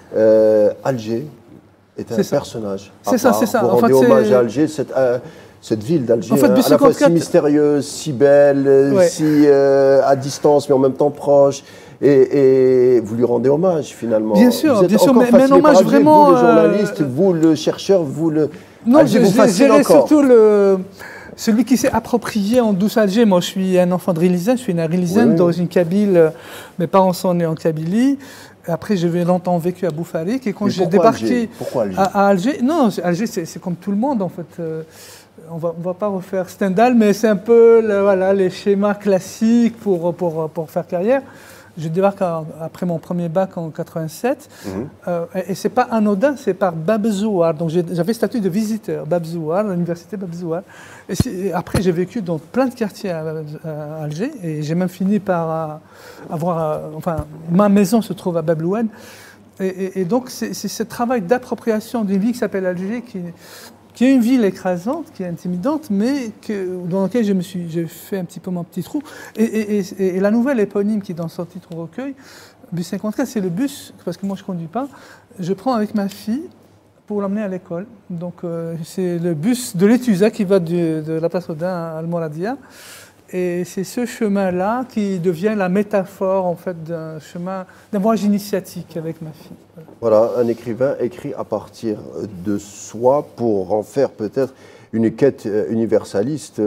Alger est un personnage. C'est ça, c'est ça. Vous rendez hommage à Alger, cette ville d'Alger, en fait, à la fois si mystérieuse, si belle, si à distance, mais en même temps proche. Et vous lui rendez hommage finalement. Bien sûr, mais un hommage vraiment. Vous le journaliste, vous le chercheur, vous le. Non, je dirais surtout celui qui s'est approprié en douce Alger. Moi, je suis un enfant de Rilizane, je suis une Rilizane d'origine kabyle. Mes parents sont nés en Kabylie. Après, j'ai longtemps vécu à Boufarik. Et quand j'ai débarqué à Alger, non, Alger, c'est comme tout le monde en fait. On va pas refaire Stendhal, mais c'est un peu les schémas classiques pour faire carrière. Je débarque après mon premier bac en 87, et c'est pas anodin, c'est par Babzouar. Donc j'avais statut de visiteur, Babzouar, l'université Babzouar. Et après j'ai vécu dans plein de quartiers à Alger, et j'ai même fini par avoir, ma maison se trouve à Bablouane. Et donc c'est ce travail d'appropriation d'une ville qui s'appelle Alger, qui est une ville écrasante, qui est intimidante, mais dans laquelle j'ai fait un petit peu mon petit trou. Et la nouvelle éponyme qui est dans son titre au recueil, Bus 54, c'est le bus, parce que moi je ne conduis pas, je prends avec ma fille pour l'emmener à l'école. Donc c'est le bus de l'Etusa qui va de la place Odin à Almoradia. Et c'est ce chemin-là qui devient la métaphore en fait d'un voyage initiatique avec ma fille. Voilà, un écrivain écrit à partir de soi pour en faire peut-être une quête universaliste.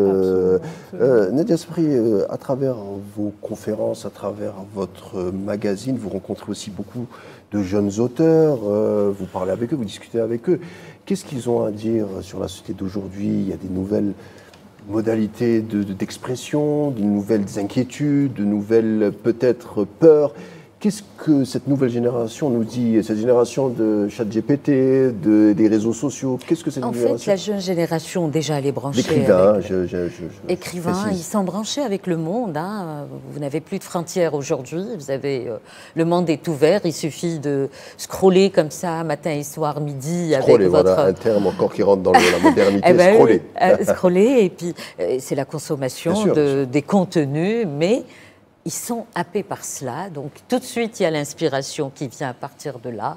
Nadia Spri, à travers vos conférences, à travers votre magazine, vous rencontrez aussi beaucoup de jeunes auteurs, vous parlez avec eux, vous discutez avec eux. Qu'est-ce qu'ils ont à dire sur la société d'aujourd'hui? Il y a des nouvelles modalités d'expression, de nouvelles inquiétudes, de nouvelles peut-être peurs. Qu'est-ce que cette nouvelle génération nous dit, cette génération de ChatGPT, des réseaux sociaux? Qu'est-ce que cette génération? En fait, la jeune génération, déjà, elle est branchée. L'écrivain, écrivain, ils sont branchés avec le monde. Hein. Vous n'avez plus de frontières aujourd'hui. Vous avez le monde est ouvert. Il suffit de scroller comme ça, matin et soir, midi. Scroller, avec votre... voilà un terme encore qui rentre dans la modernité. Scroller. Scroller, et puis c'est la consommation des contenus, mais ils sont happés par cela, donc tout de suite il y a l'inspiration qui vient à partir de là,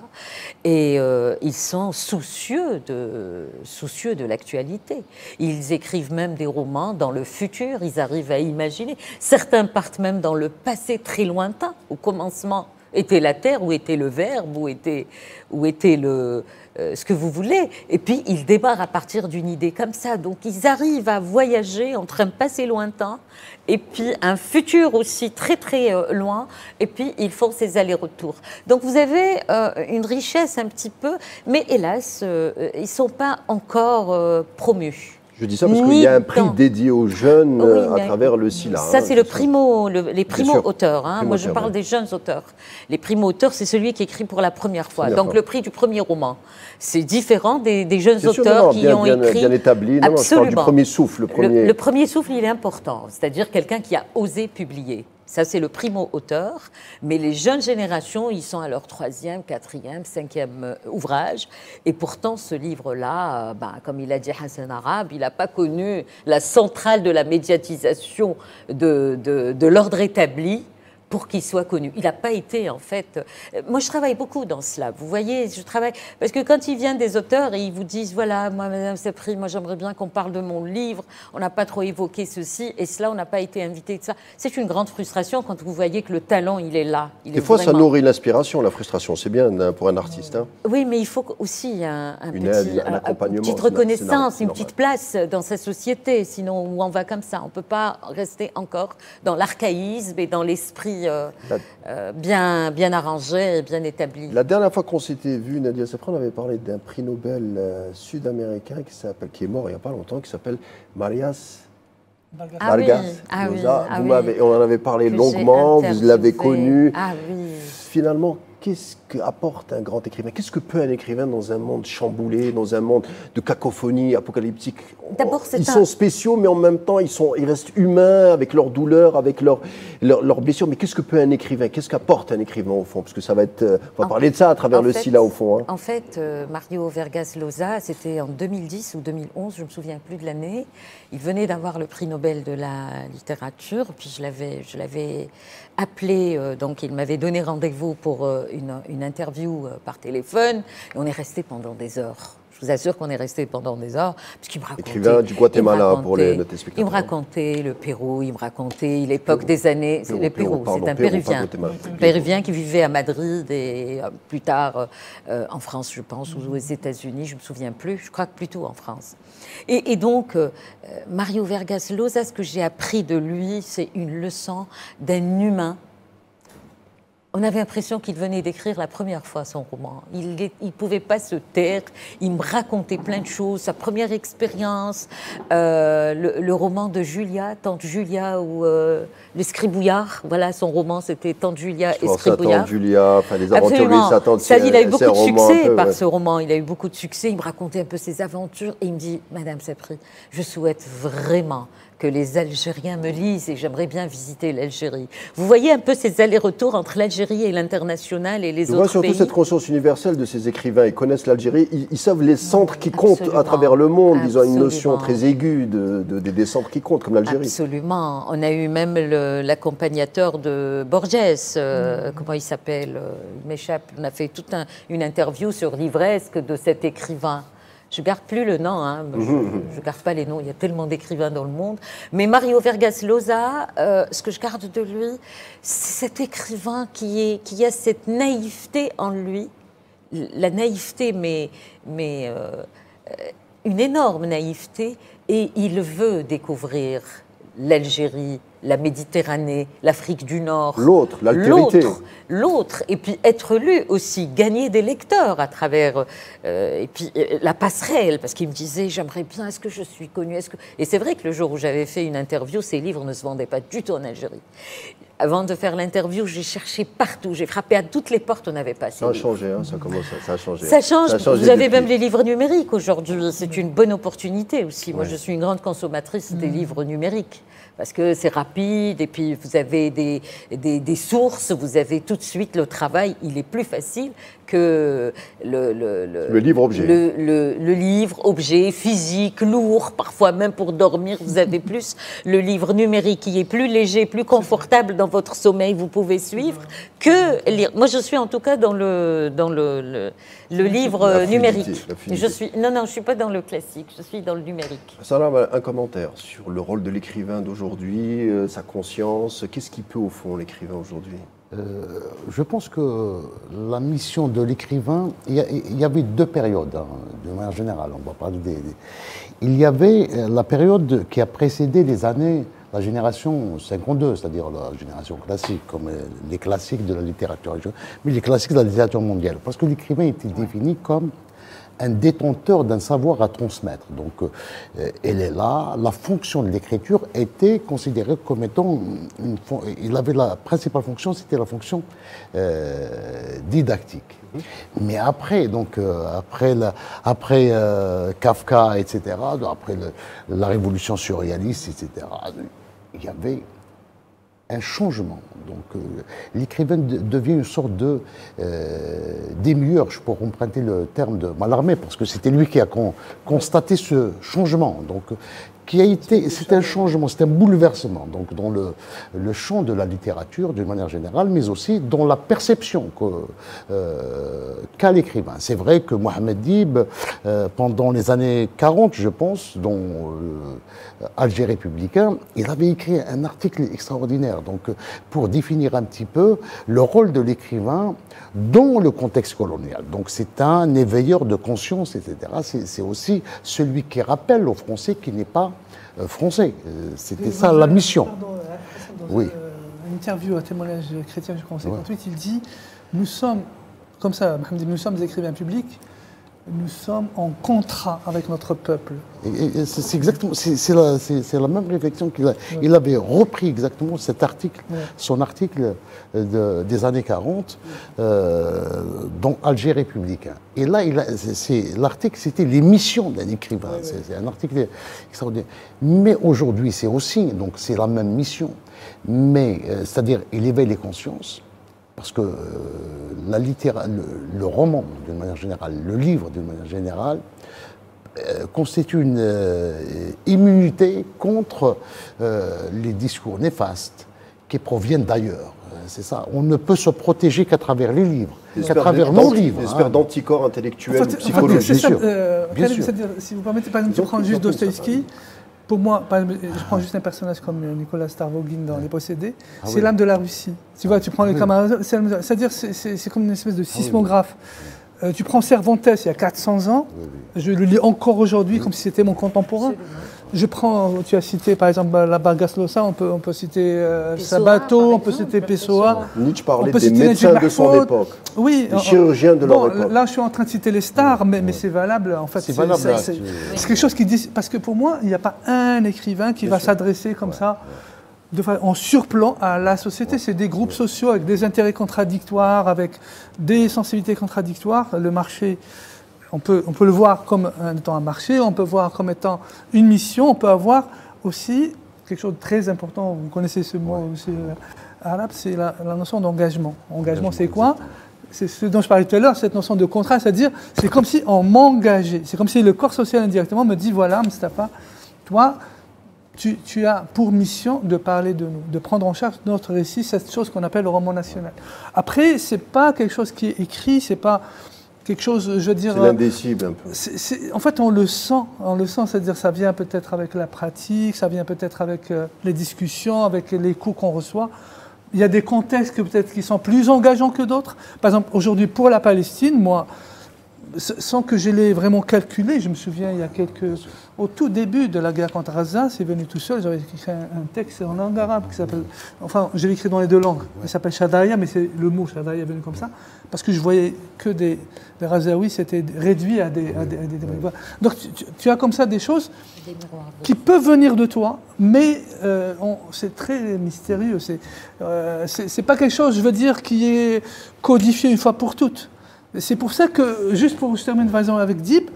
et ils sont soucieux de l'actualité. Ils écrivent même des romans dans le futur, ils arrivent à imaginer. Certains partent même dans le passé très lointain, au commencement était la terre, où était le verbe, où était ce que vous voulez. Et puis, ils démarrent à partir d'une idée comme ça. Donc, ils arrivent à voyager entre un passé lointain et puis un futur aussi très, très loin. Et puis, ils font ces allers-retours. Donc, vous avez une richesse un petit peu, mais hélas, ils ne sont pas encore promus. Je dis ça parce qu'il y a un prix dédié aux jeunes à travers le SILA. Ça, c'est les primo-auteurs. Hein. Moi, je parle des jeunes auteurs. Les primo-auteurs, c'est celui qui écrit pour la première fois. Donc, le prix du premier roman. C'est différent des jeunes auteurs qui ont écrit. Bien établi. Non, je parle du premier souffle. Le premier souffle, il est important. C'est-à-dire quelqu'un qui a osé publier. Ça, c'est le primo-auteur. Mais les jeunes générations, ils sont à leur 3e, 4e, 5e ouvrage. Et pourtant, ce livre-là, comme il a dit Hassan Arabe, il n'a pas connu la centrale de la médiatisation de l'ordre établi pour qu'il soit connu. Il n'a pas été, en fait... Moi, je travaille beaucoup dans cela. Vous voyez, je travaille... Parce que quand ils viennent des auteurs et ils vous disent, voilà, moi, Madame Sapri, moi, j'aimerais bien qu'on parle de mon livre, on n'a pas trop évoqué ceci, et cela, on n'a pas été invité de ça. C'est une grande frustration quand vous voyez que le talent, il est là. Des fois, ça nourrit l'inspiration, la frustration. C'est bien pour un artiste. Hein. Oui, mais il faut aussi un accompagnement, une petite reconnaissance, une petite place dans sa société. Sinon, on va comme ça. On ne peut pas rester encore dans l'archaïsme et dans l'esprit bien arrangé et bien établi. La dernière fois qu'on s'était vu, Nadia Sapri, on avait parlé d'un prix Nobel sud-américain qui est mort il n'y a pas longtemps, qui s'appelle Marias Vargas Llosa. On en avait parlé longuement, vous l'avez connu. Finalement, qu'est-ce qu'apporte un grand écrivain? Qu'est-ce que peut un écrivain dans un monde chamboulé, dans un monde de cacophonie apocalyptique? Ils sont spéciaux, mais en même temps, ils restent humains avec leurs douleurs, avec leurs blessures. Mais qu'est-ce que peut un écrivain? Qu'est-ce qu'apporte un écrivain, au fond? Parce que ça va être... On va parler de ça à travers le SILA, au fond. Hein. En fait, Mario Vargas Llosa, c'était en 2010 ou 2011, je ne me souviens plus de l'année. Il venait d'avoir le prix Nobel de la littérature. Puis je l'avais appelé, donc il m'avait donné rendez-vous pour une interview par téléphone. Et on est resté pendant des heures. Je vous assure qu'on est resté pendant des heures, parce qu'il me racontait... Écrivain du Guatemala, pour les téléspectateurs. Il me racontait le Pérou, il me racontait l'époque des années... C'est le Pérou, c'est un Péruvien. Péruvien qui vivait à Madrid et plus tard en France, je pense, ou aux États-Unis, je ne me souviens plus, je crois que plutôt en France. Et donc, Mario Vargas Llosa, ce que j'ai appris de lui, c'est une leçon d'un humain. On avait l'impression qu'il venait d'écrire la première fois son roman. Il ne pouvait pas se taire. Il me racontait plein de choses. Sa première expérience, le roman de Julia, Tante Julia ou l'Escribouillard. Voilà, son roman, c'était Tante Julia et Escribouillard. Tante Julia, enfin les aventures de sa tante. Ça, il a eu beaucoup de succès par ce roman. Il a eu beaucoup de succès. Il me racontait un peu ses aventures et il me dit, Madame Sapri, je souhaite vraiment que les Algériens me lisent et j'aimerais bien visiter l'Algérie. Vous voyez un peu ces allers-retours entre l'Algérie et l'international et les autres pays. Je vois surtout cette conscience universelle de ces écrivains. Ils connaissent l'Algérie, ils savent les centres qui comptent à travers le monde. Ils ont une notion très aiguë des centres qui comptent, comme l'Algérie. Absolument. On a eu même l'accompagnateur de Borges, comment il s'appelle? Il m'échappe. On a fait toute une interview sur l'ivresque de cet écrivain. Je ne garde plus le nom, hein. Je ne garde pas les noms, il y a tellement d'écrivains dans le monde. Mais Mario Vargas Llosa, ce que je garde de lui, c'est cet écrivain qui a cette naïveté en lui, la naïveté, mais une énorme naïveté, et il veut découvrir l'Algérie, la Méditerranée, l'Afrique du Nord. L'autre, l'altérité. L'autre, et puis être lu aussi, gagner des lecteurs à travers, et puis la passerelle, parce qu'il me disait, j'aimerais bien, est-ce que je suis connu, Et c'est vrai que le jour où j'avais fait une interview, ces livres ne se vendaient pas du tout en Algérie. Avant de faire l'interview, j'ai cherché partout, j'ai frappé à toutes les portes, on n'avait pas ces livres. Ça a changé, hein, ça a changé. Ça change, vous avez même les livres numériques aujourd'hui, c'est une bonne opportunité aussi. Moi, je suis une grande consommatrice des livres numériques. Parce que c'est rapide, et puis vous avez des sources, vous avez tout de suite le travail, il est plus facile que le livre-objet. Le livre-objet physique, lourd, parfois même pour dormir, vous avez plus le livre numérique qui est plus léger, plus confortable dans votre sommeil, vous pouvez suivre, que lire. Moi, je suis en tout cas dans le livre numérique. Non, je ne suis pas dans le classique, je suis dans le numérique. Salam, un commentaire sur le rôle de l'écrivain d'aujourd'hui, sa conscience. Qu'est-ce qui peut, au fond, l'écrivain aujourd'hui? Je pense que la mission de l'écrivain, il y avait deux périodes, hein, de manière générale. On va parler il y avait la période qui a précédé la génération 52, c'est-à-dire la génération classique, comme les classiques de la littérature, mais les classiques de la littérature mondiale. Parce que l'écrivain était défini comme un détenteur d'un savoir à transmettre. Donc, elle est là. La fonction de l'écriture était considérée comme étant il avait la principale fonction, c'était la fonction didactique. Mais après, donc, après Kafka, etc., après la révolution surréaliste, etc., il y avait un changement. Donc, l'écrivain devient une sorte de démiurge, pour emprunter le terme de Mallarmé, parce que c'était lui qui a constaté ce changement. Donc, c'est un changement, c'est un bouleversement donc, dans le champ de la littérature d'une manière générale, mais aussi dans la perception qu'a l'écrivain. C'est vrai que Mohamed Dib, pendant les années 40, je pense, dont Alger républicain, il avait écrit un article extraordinaire donc, pour définir un petit peu le rôle de l'écrivain dans le contexte colonial. Donc c'est un éveilleur de conscience, etc. C'est aussi celui qui rappelle aux Français qu'il n'est pas français. C'était ça la mission. Dans une interview, un témoignage chrétien, je crois, en 58, il dit « Nous sommes, comme ça, nous sommes des écrivains publics, nous sommes en contrat avec notre peuple. » C'est exactement, c'est la même réflexion qu'il a. Ouais. Il avait repris exactement cet article, son article des années 40, dans Alger républicain. Et là, l'article, c'était les missions d'un écrivain. C'est un article extraordinaire. Mais aujourd'hui, c'est aussi, donc c'est la même mission. Mais, c'est-à-dire, il éveille les consciences. Parce que le roman, d'une manière générale, le livre, d'une manière générale, constitue une immunité contre les discours néfastes qui proviennent d'ailleurs. C'est ça. On ne peut se protéger qu'à travers les livres, qu'à travers nos livres. Une espèce d'anticorps intellectuel, psychologique. Bien sûr. Si vous permettez, par exemple, tu prends juste Dostoïevski. Pour moi, je prends juste un personnage comme Nicolas Starvogin dans Les Possédés, c'est l'âme de la Russie. Tu vois, tu prends les camarades, c'est-à-dire c'est comme une espèce de sismographe. Tu prends Cervantes, il y a 400 ans, je le lis encore aujourd'hui comme si c'était mon contemporain. Je prends, tu as cité par exemple la Vargas Llosa, on peut citer Sabato, on peut citer Pessoa. Nietzsche parlait des médecins de son époque, des chirurgiens de leur époque. Là, je suis en train de citer les stars, mais c'est valable. En fait, c'est quelque chose qui dit, parce que pour moi, il n'y a pas un écrivain qui va s'adresser comme ça, en surplan à la société. C'est des groupes sociaux avec des intérêts contradictoires, avec des sensibilités contradictoires. Le marché, on peut le voir comme étant un marché, on peut voir comme étant une mission, on peut avoir aussi quelque chose de très important, vous connaissez ce mot aussi arabe, c'est la notion d'engagement. Engagement, c'est quoi? C'est ce dont je parlais tout à l'heure, cette notion de contrat, c'est-à-dire, c'est comme si on m'engageait, c'est comme si le corps social indirectement me dit, voilà, Mustapha, toi, tu as pour mission de parler de nous, de prendre en charge notre récit, cette chose qu'on appelle le roman national. Après, c'est pas quelque chose qui est écrit, c'est pas quelque chose, je veux dire... C'est l'indicible un peu. En fait, on le sent, c'est-à-dire ça vient peut-être avec la pratique, ça vient peut-être avec les discussions, avec les cours qu'on reçoit. Il y a des contextes peut-être qui sont plus engageants que d'autres. Par exemple, aujourd'hui, pour la Palestine, moi, sans que je l'ai vraiment calculé, je me souviens, au tout début de la guerre contre Gaza, c'est venu tout seul, j'avais écrit un texte en langue arabe qui s'appelle, enfin, je l'ai écrit dans les deux langues, il s'appelle Shadaya, mais c'est le mot Shadaya est venu comme ça, parce que je voyais que les Razaouis s'étaient réduits à des donc tu as comme ça des choses qui peuvent venir de toi, mais c'est très mystérieux, c'est pas quelque chose, je veux dire, qui est codifié une fois pour toutes. C'est pour ça que, juste pour je termine avec Dib,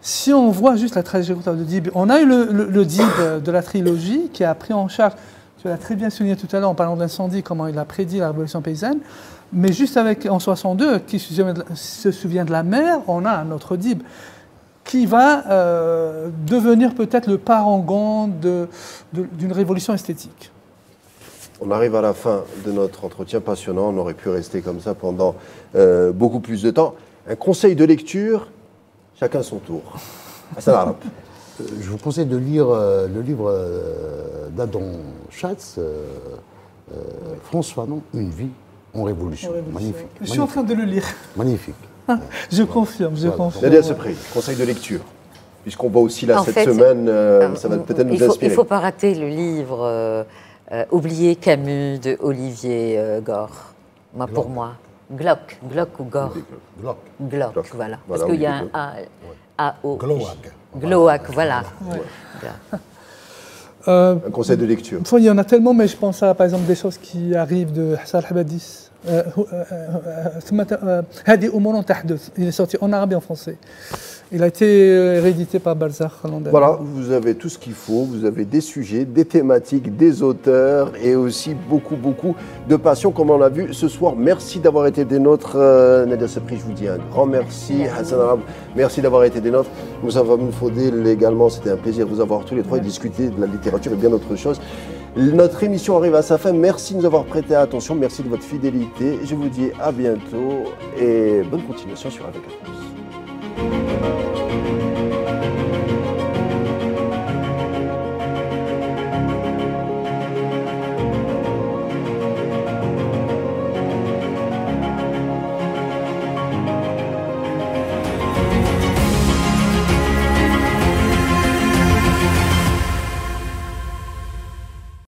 si on voit juste la trajectoire de Dib, on a eu le Dib de la trilogie qui a pris en charge, tu l'as très bien souligné tout à l'heure en parlant d'incendie, comment il a prédit la révolution paysanne, mais juste en 62, qui se souvient de la mer, on a un autre Dib qui va devenir peut-être le parangon d'une révolution esthétique. On arrive à la fin de notre entretien passionnant. On aurait pu rester comme ça pendant beaucoup plus de temps. Un conseil de lecture, chacun son tour. Hassan Arab. Je vous conseille de lire le livre d'Adam Schatz, François, non, Une vie en révolution. Magnifique. Je suis en train de le lire. Magnifique. Je confirme, je confirme. Nadia Sepri, conseil de lecture. Puisqu'on voit aussi là En cette fait, semaine, ça va peut-être nous inspirer. Il ne faut pas rater le livre Oublier Camus de Olivier Gore. Moi, pour moi. Glock ou Gore. Glock, voilà. Parce qu'il y a un A-O. Gloak, voilà. Un conseil de lecture. Il y en a tellement, mais je pense à, par exemple, des choses qui arrivent de Hassan al-Habadis. Il est sorti en arabe et en français. Il a été réédité par Balzac. Voilà, vous avez tout ce qu'il faut. Vous avez des sujets, des thématiques, des auteurs et aussi beaucoup de passion, comme on l'a vu ce soir. Merci d'avoir été des nôtres. Nadia Sepri, je vous dis un grand merci. Hassan Arab, merci d'avoir été des nôtres. Moussa Faudel également, c'était un plaisir de vous avoir tous les trois et discuter de la littérature et bien d'autres choses. Notre émission arrive à sa fin. Merci de nous avoir prêté attention. Merci de votre fidélité. Je vous dis à bientôt et bonne continuation sur Avec News.